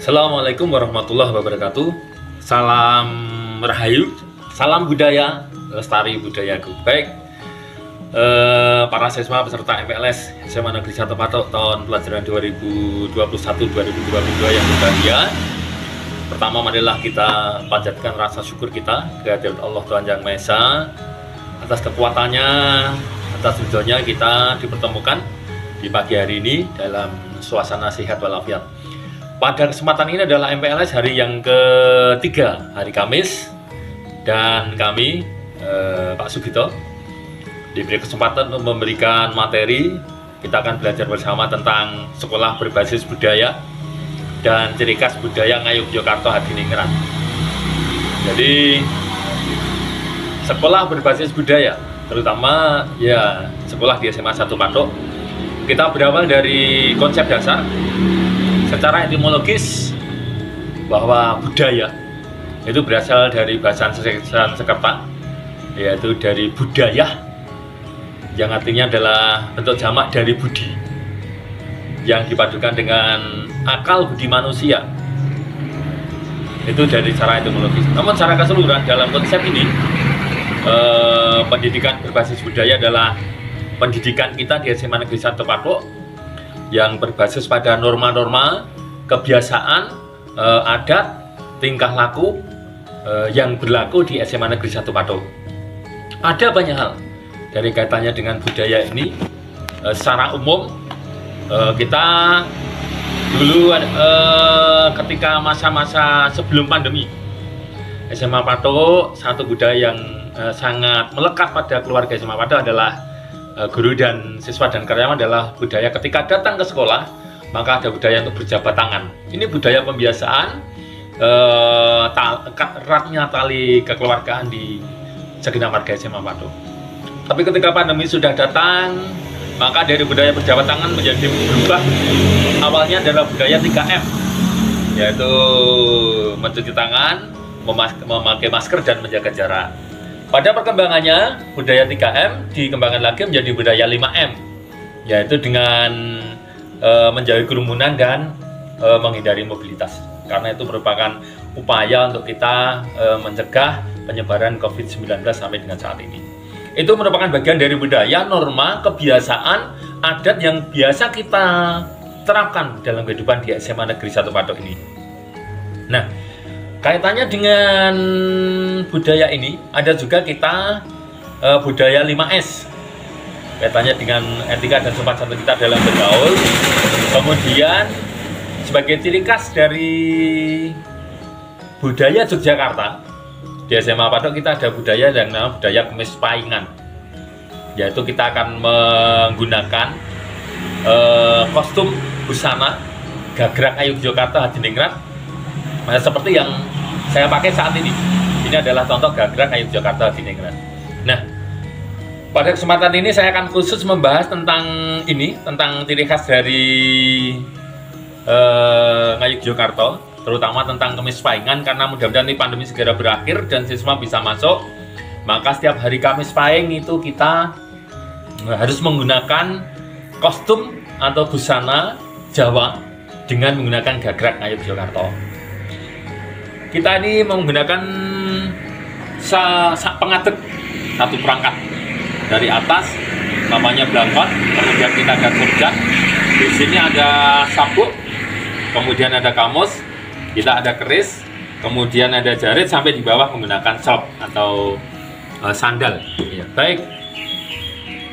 Assalamualaikum warahmatullahi wabarakatuh. Salam Rahayu, salam budaya, lestari budayaku. Baik, para siswa peserta MPLS SMA Negeri 1 Patok tahun pelajaran 2021-2022 yang berbahagia. Pertama, marilah kita panjatkan rasa syukur kita kehadirat Allah Tuhan Yang Maha Esa atas kekuatannya, atas ridhonya kita dipertemukan di pagi hari ini dalam suasana sehat walafiat. Pada kesempatan ini adalah MPLS hari yang ketiga, hari Kamis, dan kami Pak Sugito diberi kesempatan untuk memberikan materi. Kita akan belajar bersama tentang sekolah berbasis budaya dan ciri khas budaya Ngayuk Yogyakarta Hadiningrat. Jadi sekolah berbasis budaya, terutama ya sekolah di SMA 1 Patok, kita berawal dari konsep dasar secara etimologis bahwa budaya itu berasal dari bahasa Sanskerta, yaitu dari budaya yang artinya adalah bentuk jamak dari budi yang dipadukan dengan akal budi manusia. Itu dari cara etimologis. Namun secara keseluruhan dalam konsep ini pendidikan berbasis budaya adalah pendidikan kita di SMA Negeri 1 Patok yang berbasis pada norma-norma, kebiasaan, adat, tingkah laku yang berlaku di SMA Negeri 1 Patok. Ada banyak hal dari kaitannya dengan budaya ini. Secara umum, kita dulu ketika masa-masa sebelum pandemi, SMA Patok, satu budaya yang sangat melekat pada keluarga SMA Patok adalah guru dan siswa dan karyawan adalah budaya ketika datang ke sekolah maka ada budaya untuk berjabat tangan. Ini budaya pembiasaan eratnya tali kekeluargaan di segenap warga SMA Patok. Tapi ketika pandemi sudah datang, maka dari budaya berjabat tangan menjadi berubah. Awalnya adalah budaya 3M, yaitu mencuci tangan, memakai masker, dan menjaga jarak. Pada perkembangannya, budaya 3M dikembangkan lagi menjadi budaya 5M, yaitu dengan menjauhi kerumunan dan menghindari mobilitas. Karena itu merupakan upaya untuk kita mencegah penyebaran COVID-19 sampai dengan saat ini. Itu merupakan bagian dari budaya, norma, kebiasaan, adat yang biasa kita terapkan dalam kehidupan di SMA Negeri 1 Patok ini. Nah, kaitannya dengan budaya ini, ada juga kita budaya 5S. Kaitannya dengan etika dan sopan santun kita dalam bergaul. Kemudian sebagai ciri khas dari budaya Yogyakarta, di SMA Patok kita ada budaya yang namanya budaya kemis paingan. Yaitu kita akan menggunakan kostum busana gagrak Ngayuk Yogyakarta Hadiningrat, seperti yang saya pakai saat ini. Ini adalah contoh gagrak Ngayuk Yogyakarta Hadiningrat. Nah, pada kesempatan ini saya akan khusus membahas tentang ini, tentang ciri khas dari Ngayuk Yogyakarta, terutama tentang kemis paingan, karena mudah-mudahan ini pandemi segera berakhir dan siswa bisa masuk. Maka setiap hari Kamis Pahing itu kita harus menggunakan kostum atau busana Jawa dengan menggunakan gagrak Ngayuk Yogyakarta. Kita ini menggunakan pengadeg, satu perangkat dari atas, namanya blangkon, kemudian kita ada surjan, di sini ada sabuk, kemudian ada kamus, kita ada keris, kemudian ada jarit, sampai di bawah menggunakan sop atau sandal. Ya, baik.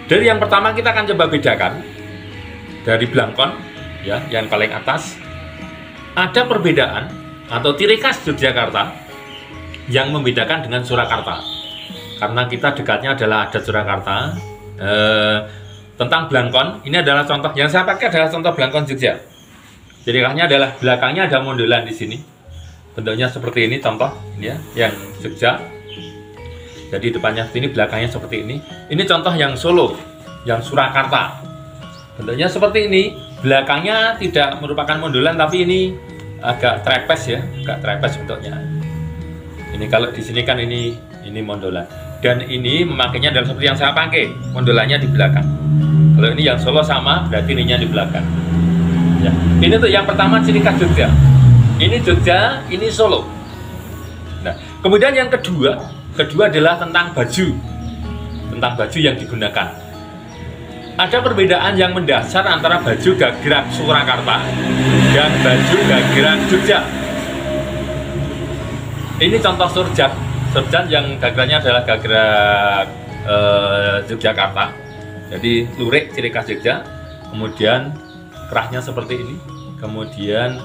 Dari yang pertama kita akan coba bedakan dari blangkon, ya, yang paling atas. Ada perbedaan atau ciri khas Yogyakarta yang membedakan dengan Surakarta. Karena kita dekatnya adalah adat Surakarta. Tentang blangkon, ini adalah contoh yang saya pakai, adalah contoh blangkon Jogja. Ciri khasnya adalah belakangnya ada mondolan di sini. Bentuknya seperti ini, contoh ini ya, yang Jogja. Jadi depannya seperti ini, belakangnya seperti ini. Ini contoh yang Solo, yang Surakarta. Bentuknya seperti ini, belakangnya tidak merupakan mondolan, tapi ini agak trapez ya, agak trapez bentuknya. Ini kalau di sini kan ini mondolan. Dan ini memakainya adalah seperti yang saya pakai, mondolannya di belakang. Kalau ini yang Solo sama, berarti ininya di belakang. Ya. Ini tuh yang pertama ciri khas Jogja. Ini Jogja, ini Solo. Nah, kemudian yang kedua adalah tentang baju. Tentang baju yang digunakan. Ada perbedaan yang mendasar antara baju gagrak Surakarta dan baju gagrak Jogja. Ini contoh surjan yang gagraknya adalah gagrak Yogyakarta. Jadi lurik ciri khas Jogja, kemudian kerahnya seperti ini, kemudian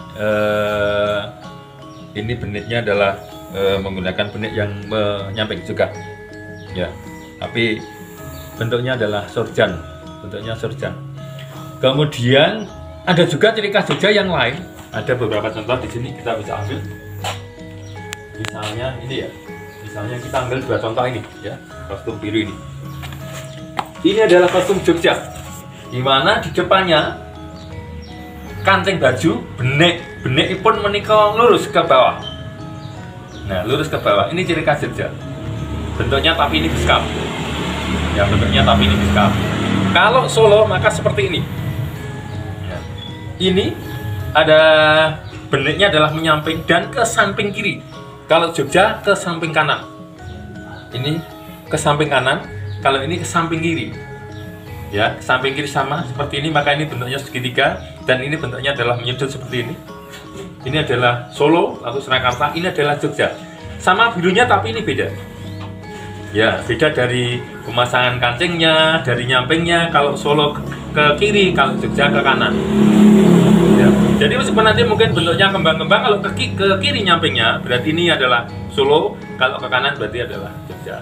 ini benitnya adalah menggunakan benit yang menyamping juga, ya. Tapi bentuknya adalah surjan, Kemudian ada juga ciri khas Jogja yang lain. Ada beberapa contoh di sini kita bisa ambil. Misalnya ini ya. Misalnya kita ambil dua contoh ini, ya, kostum biru ini. Ini adalah kostum Jogja, di mana di depannya kancing baju, benek pun menika lurus ke bawah. Nah, lurus ke bawah. Ini ciri khas Jogja. Bentuknya tapi ini beskap. Ya, bentuknya tapi ini beskap. Kalau Solo maka seperti ini. Ya. Ini ada beneknya adalah menyamping dan ke samping kiri. Kalau Jogja ke samping kanan. Ini ke samping kanan. Kalau ini ke samping kiri, ya, ke samping kiri sama seperti ini, maka ini bentuknya segitiga dan ini bentuknya adalah menyudut seperti ini. Ini adalah Solo atau Surakarta, ini adalah Jogja. Sama birunya tapi ini beda. Ya, beda dari pemasangan kancingnya, dari nyampingnya. Kalau Solo ke kiri, kalau Jogja ke kanan. Ya. Jadi meskipun nanti mungkin bentuknya kembang-kembang, kalau ke kiri nyampingnya berarti ini adalah Solo, kalau ke kanan berarti adalah Jogja.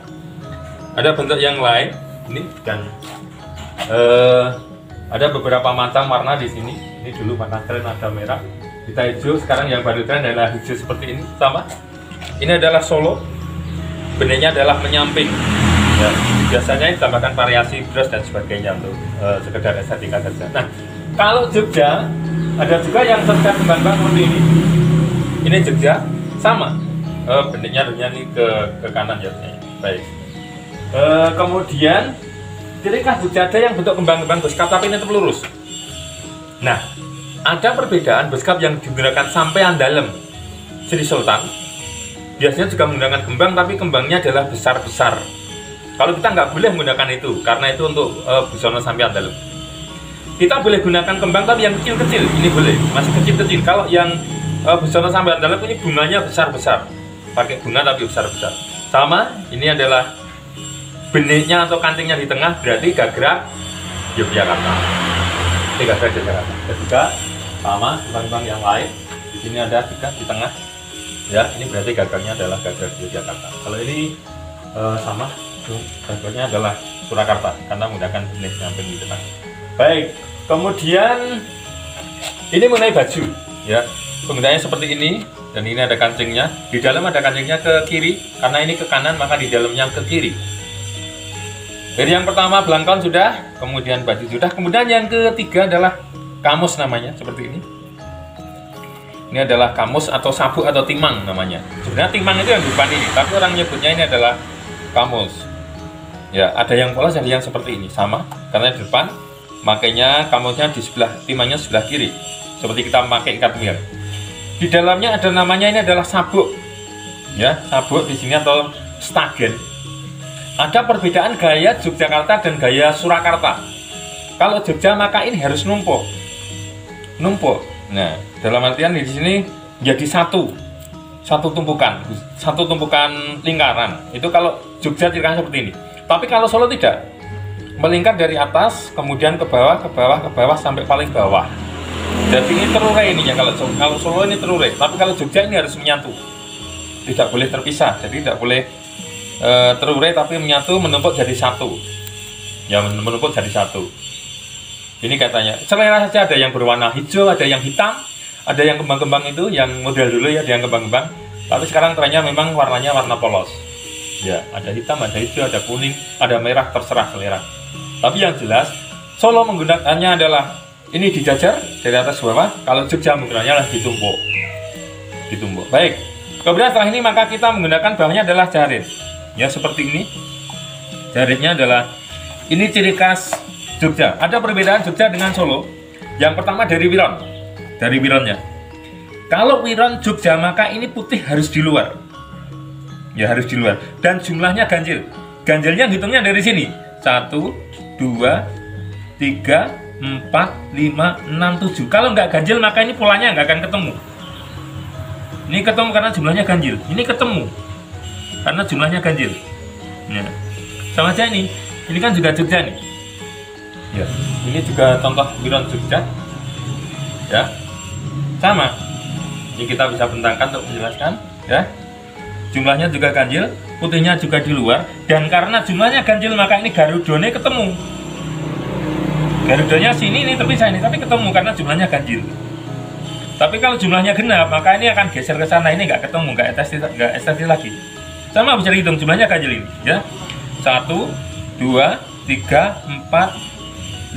Ada bentuk yang lain ini dan ada beberapa macam warna di sini. Ini dulu warna tren ada merah, kita hijau. Sekarang yang baru tren adalah hijau seperti ini, sama. Ini adalah Solo, benihnya adalah menyamping. Ya, biasanya ditambahkan variasi bros dan sebagainya untuk sekedar estetika saja. Nah, kalau Jogja ada juga yang terlihat kembang-kembang seperti ini. Ini Jogja sama, benihnya ini ke kanan ya. Baik. Kemudian ciri khas Jogja ada yang bentuk kembang-kembang beskap tapi ini tetap lurus. Nah, ada perbedaan beskap yang digunakan sampean dalam Sri Sultan. Biasanya juga menggunakan kembang tapi kembangnya adalah besar-besar. Kalau kita nggak boleh menggunakan itu karena itu untuk busana sampean dalam. Kita boleh gunakan kembang tapi yang kecil-kecil, ini boleh, masih kecil-kecil. Kalau yang busana sampean dalam ini bunganya besar-besar, pakai bunga tapi besar-besar. Sama, ini adalah benihnya atau kancingnya di tengah berarti gagrak Yogyakarta. Ini gagrak Yogyakarta. Juga sama kembang-kembang yang lain. Di sini ada juga di tengah. Ya, ini berarti gagraknya adalah gagrak Yogyakarta. Kalau ini sama, gagraknya adalah Surakarta karena menggunakan benih samping di tengah. Baik, kemudian ini mengenai baju. Ya, penggunaannya seperti ini dan ini ada kancingnya. Di dalam ada kancingnya ke kiri karena ini ke kanan maka di dalamnya ke kiri. Jadi yang pertama belangkon sudah, kemudian baju sudah, kemudian yang ketiga adalah kamus namanya, seperti ini. Ini adalah kamus atau sabuk atau timang namanya. Sebenarnya timang itu yang di depan ini, tapi orang nyebutnya ini adalah kamus. Ya, ada yang polos, ada yang seperti ini, sama, karena di depan, makanya kamusnya di sebelah, timangnya sebelah kiri, seperti kita memakai ikat pinggang. Di dalamnya ada namanya ini adalah sabuk, ya, sabuk di sini atau stagen. Ada perbedaan gaya Yogyakarta dan gaya Surakarta. Kalau Jogja maka ini harus numpuk. Nah, dalam artian di sini jadi satu tumpukan lingkaran. Itu kalau Jogja ciri seperti ini. Tapi kalau Solo tidak, melingkar dari atas, kemudian ke bawah sampai paling bawah. Jadi ini terurai ininya. Kalau Solo ini terurai. Tapi kalau Jogja ini harus menyatu. Tidak boleh terpisah. Jadi tidak boleh terurai tapi menyatu, menumpuk jadi satu. Ya, menumpuk jadi satu. Ini katanya selera saja, ada yang berwarna hijau, ada yang hitam, ada yang kembang-kembang itu, yang model dulu ya, ada yang kembang-kembang. Tapi sekarang trennya memang warnanya warna polos. Ya, ada hitam, ada hijau, ada kuning, ada merah, terserah selera. Tapi yang jelas Solo menggunakannya adalah ini dijajar dari atas ke bawah. Kalau Jogja menggunakannya adalah ditumpuk. Baik. Kemudian setelah ini maka kita menggunakan bawahnya adalah jarit. Ya, seperti ini. Jaritnya adalah ini ciri khas Jogja. Ada perbedaan Jogja dengan Solo. Yang pertama dari wiron. Dari wironnya. Kalau Wiron Jogja maka ini putih harus di luar. Ya harus di luar. Dan jumlahnya ganjil. Ganjilnya hitungnya dari sini. 1, 2, 3, 4, 5, 6, 7. Kalau nggak ganjil maka ini polanya nggak akan ketemu. Ini ketemu karena jumlahnya ganjil. Ini ketemu karena jumlahnya ganjil. Ya. Sama aja ini. Ini kan juga Jogja nih. Ya. Ini juga contoh Wiron Jogja. Ya. Sama. Ini kita bisa bentangkan untuk menjelaskan. Ya. Jumlahnya juga ganjil, putihnya juga di luar. Dan karena jumlahnya ganjil maka ini Garudone ketemu. Garudanya sini ini terpisah ini, tapi ketemu karena jumlahnya ganjil. Tapi kalau jumlahnya genap maka ini akan geser ke sana, ini nggak ketemu, nggak estetis lagi. Sama bisa dihitung jumlahnya ganjil ini, ya. 1, 2, 3, 4,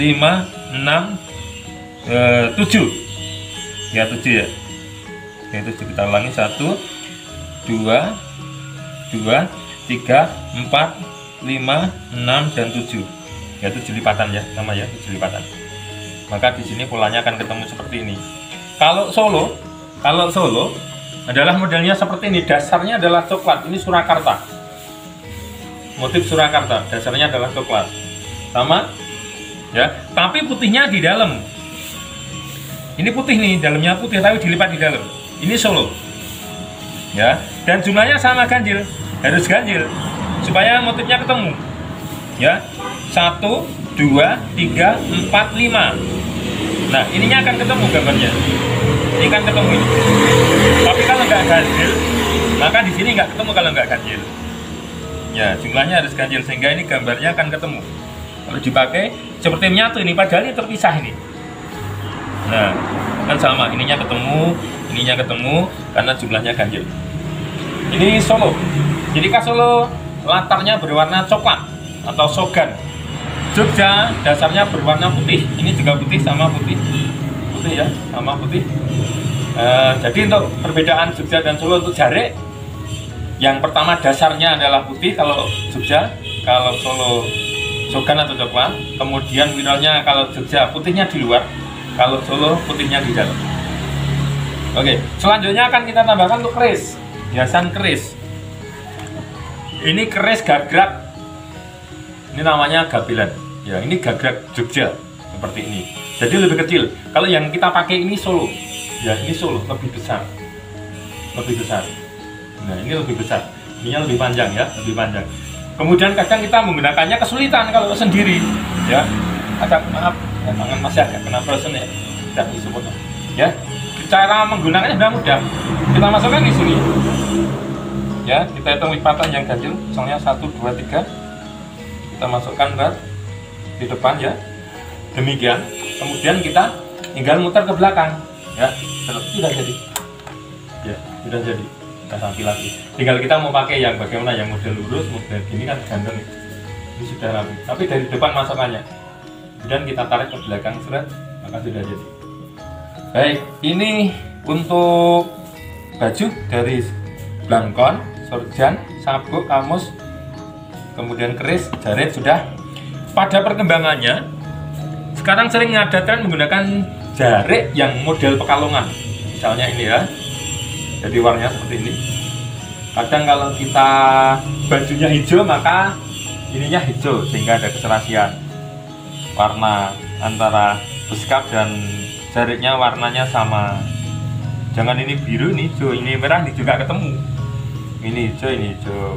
5, 6, 7. Ya 7 ya. Oke, 7 kita ulangi 1, 2, 3, 4, 5, 6 dan 7. Ya 7 lipatan ya, sama ya 7 lipatan. Maka di sini polanya akan ketemu seperti ini. Kalau Solo adalah modelnya seperti ini. Dasarnya adalah coklat. Ini Surakarta. Motif Surakarta. Dasarnya adalah coklat. Sama, ya. Tapi putihnya di dalam. Ini putih nih, dalamnya putih tapi dilipat di dalam. Ini Solo. Ya. Dan jumlahnya sama ganjil. Harus ganjil supaya motifnya ketemu. Ya. 1, 2, 3, 4, 5. Nah, ininya akan ketemu gambarnya. Ini kan ketemu ini. Tapi kalau nggak ganjil, maka di sini nggak ketemu kalau nggak ganjil. Ya, jumlahnya harus ganjil sehingga ini gambarnya akan ketemu. Kalau dipakai seperti menyatu ini, padahal ini terpisah ini. Nah, kan sama, ininya ketemu karena jumlahnya ganjil. Ini Solo. Jadi khas Solo latarnya berwarna coklat atau sogan. Jogja dasarnya berwarna putih. Ini juga putih sama putih ya, sama putih. Jadi untuk perbedaan Jogja dan Solo untuk jarik, yang pertama dasarnya adalah putih kalau Jogja, kalau Solo sogan atau coklat. Kemudian wiralnya kalau Jogja putihnya di luar, kalau Solo putihnya di dalam. Oke, selanjutnya akan kita tambahkan untuk keris, hiasan keris. Ini keris gagrak. Ini namanya gabelan. Ya, ini gagrak Jogja seperti ini. Jadi lebih kecil. Kalau yang kita pakai ini Solo. Ya, ini Solo lebih besar. Lebih besar. Nah, ini lebih besar. Ininya lebih panjang ya, lebih panjang. Kemudian kadang kita menggunakannya kesulitan kalau sendiri. Ya, maaf, ya, tangan masih agak kena frozen ya. Tidak disebut. Ya, cara menggunakannya sudah mudah. Kita masukkan di sini. Ya, kita hitung lipatan yang ganjil. Misalnya 1, 2, 3. Kita masukkan di depan ya. Demikian. Kemudian kita tinggal muter ke belakang. Ya, sudah jadi. Ya, sudah jadi. Kita sampil lagi. Tinggal kita mau pakai yang bagaimana, yang model lurus, model gini kan ganteng. Ini sudah rapi. Tapi dari depan masukannya. Kemudian kita tarik ke belakang maka sudah jadi. Baik, ini untuk baju dari Blangkon, Sorjan, sabuk, kamus, kemudian keris, jarit sudah. Pada perkembangannya, sekarang sering ada tren menggunakan jarik yang model Pekalongan. Misalnya ini ya, jadi warnanya seperti ini. Kadang kalau kita bajunya hijau, maka ininya hijau sehingga ada keserasian warna antara beskap dan jariknya, warnanya sama. Jangan ini biru, ini hijau, ini merah, ini juga ketemu. Ini hijau, ini hijau.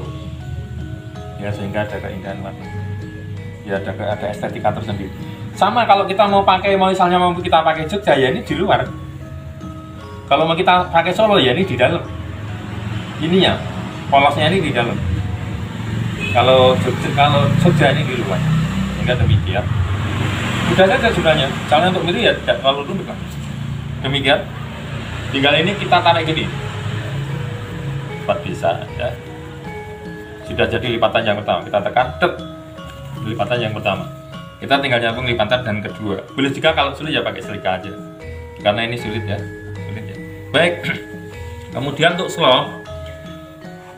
Ya, sehingga ada keindahan warna. Ya, ada estetika tersendiri. Sama kalau kita mau misalnya mau kita pakai Jogja, ya ini di luar. Kalau mau kita pakai Solo, ya ini di dalam. Ininya, polosnya ini di dalam. Kalau Jogja ini di luar. Sehingga demikian. Sudah saja jumlahnya. Misalnya untuk itu ya tidak terlalu rumit lah. Demikian. Tinggal ini kita tarik gini. Cepat bisa ya. Sudah jadi lipatan yang pertama. Kita tekan lipatan yang pertama. Kita tinggal nyambung lipatan dan kedua. Boleh juga kalau sulit ya pakai selika aja. Karena ini sulit ya. Baik. Kemudian untuk slop.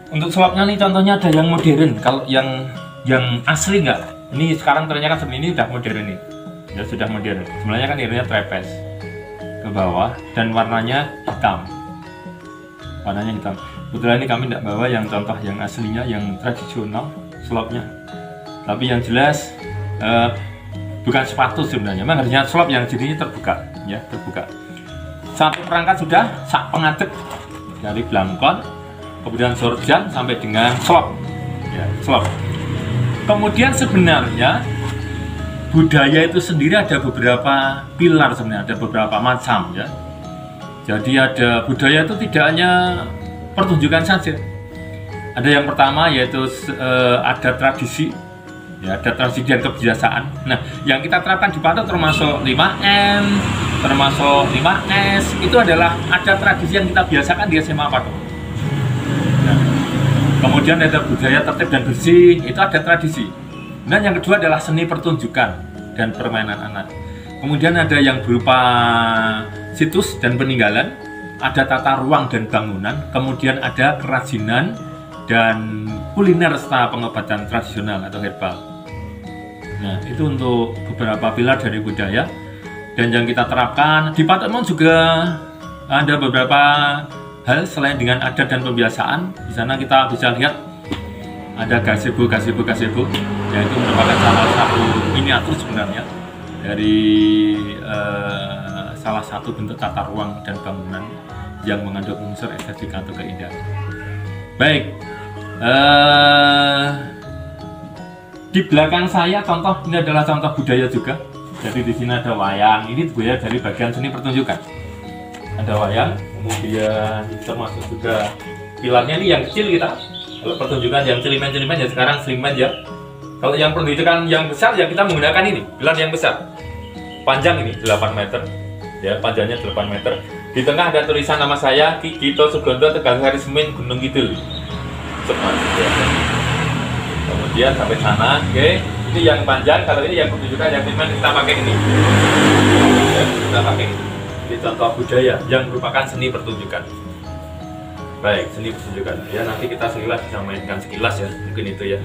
Untuk slopnya nih contohnya ada yang modern. Kalau yang asli enggak. Ini sekarang trennya kan seperti ini udah modern nih. Ya sudah modern. Sebenarnya kan ininya trapeze ke bawah dan warnanya hitam. warnanya hitam. Kebetulan ini kami tidak bawa yang contoh yang aslinya, yang tradisional slopnya, tapi yang jelas bukan sepatu sebenarnya, memang harusnya slop yang jadinya terbuka, ya terbuka. Satu perangkat sudah sak pengadep dari belangkon, kemudian sorjan sampai dengan slop, ya slop. Kemudian sebenarnya budaya itu sendiri ada beberapa pilar sebenarnya, ada beberapa macam ya. Jadi ada budaya itu tidak hanya pertunjukan saja. Ada yang pertama yaitu ada tradisi, ya ada tradisi dan kebiasaan. Nah, yang kita terapkan di Patok termasuk 5M, termasuk 5S, itu adalah ada tradisi yang kita biasakan di SMA Patok. Nah, kemudian ada budaya tertib dan bersih, itu ada tradisi. Dan yang kedua adalah seni pertunjukan dan permainan anak. Kemudian ada yang berupa situs dan peninggalan, ada tata ruang dan bangunan, kemudian ada kerajinan dan kuliner serta pengobatan tradisional atau herbal. Nah, itu untuk beberapa pilar dari budaya. Dan yang kita terapkan di Patok juga ada beberapa hal selain dengan adat dan pembiasaan. Di sana kita bisa lihat ada gazebo, yaitu merupakan salah satu miniatur sebenarnya dari salah satu bentuk tata ruang dan bangunan yang mengandung unsur estetika atau keindahan. Baik, di belakang saya contoh ini adalah contoh budaya juga. Jadi di sini ada wayang, ini budaya dari bagian seni pertunjukan. Ada wayang, kemudian termasuk juga pilarnya ini yang kecil kita. Kalau pertunjukan yang celimen ya sekarang slimen ya. Kalau yang pertunjukan yang besar ya kita menggunakan ini, pilar yang besar. Panjang ini 8 meter. Ya, panjangnya 8 meter. Di tengah ada tulisan nama saya, Ki Gito Sugondo, Tegalsari Semin, Gunung Kidul. Ya. Kemudian sampai sana, oke. Ini yang panjang, kalau ini yang pertunjukan yang slimen kita pakai ini. Ya, kita pakai ini. Ini contoh budaya yang merupakan seni pertunjukan. Baik, seni pertunjukan. Ya, nanti kita sekilas bisa mainkan sekilas ya, mungkin itu ya.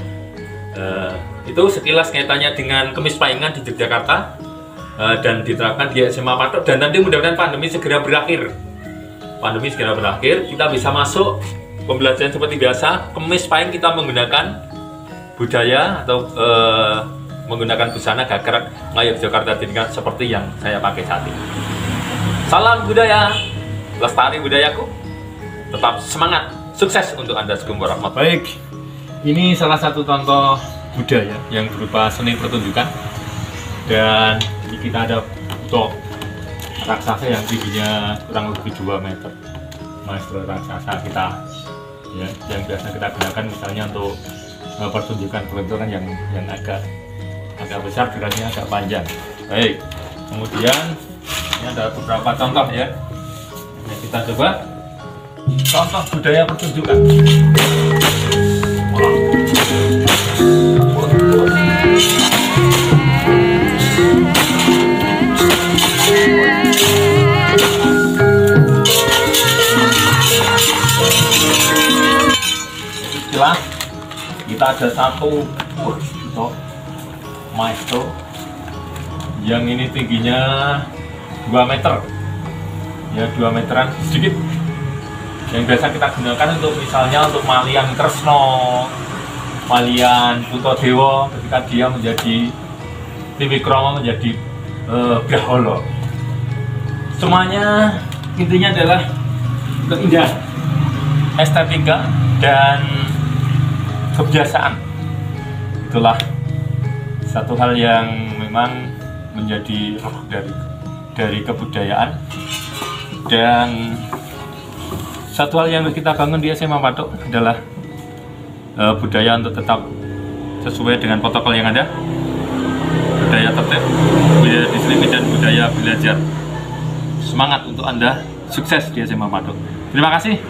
Itu sekilas kaitannya dengan Kemis Paingan di Yogyakarta dan diterapkan di SMA Patok, dan nanti mudah-mudahan pandemi segera berakhir. Pandemi segera berakhir, kita bisa masuk pembelajaran seperti biasa. Kemis Paing kita menggunakan budaya atau menggunakan busana gagrak Melayu Yogyakarta tingkat seperti yang saya pakai saat ini. Salam budaya, lestari budayaku. Tetap semangat, sukses untuk Anda semua. Baik, ini salah satu contoh budaya yang berupa seni pertunjukan. Dan ini kita ada buto raksasa yang tingginya kurang lebih 2 meter. Maestro raksasa kita ya, yang biasa kita gunakan misalnya untuk pertunjukan yang agak besar, durasinya agak panjang. Baik, kemudian ini ada beberapa contoh ya. Nah, kita coba contoh budaya pertunjukan. Jelas kita ada satu maestro yang ini tingginya 2 meter ya, 2 meteran sedikit, yang biasa kita gunakan untuk misalnya untuk Malian Kresno, Malian Putodewo ketika dia menjadi Triwikromo menjadi Braholo. Semuanya intinya adalah keindahan, estetika dan kebiasaan. Itulah satu hal yang memang menjadi roh dari kebudayaan, dan satu hal yang kita bangun di SMA Patok adalah budaya untuk tetap sesuai dengan protokol yang ada, budaya tertib, budaya disiplin, dan budaya belajar. Semangat untuk Anda sukses di SMA Patok. Terima kasih.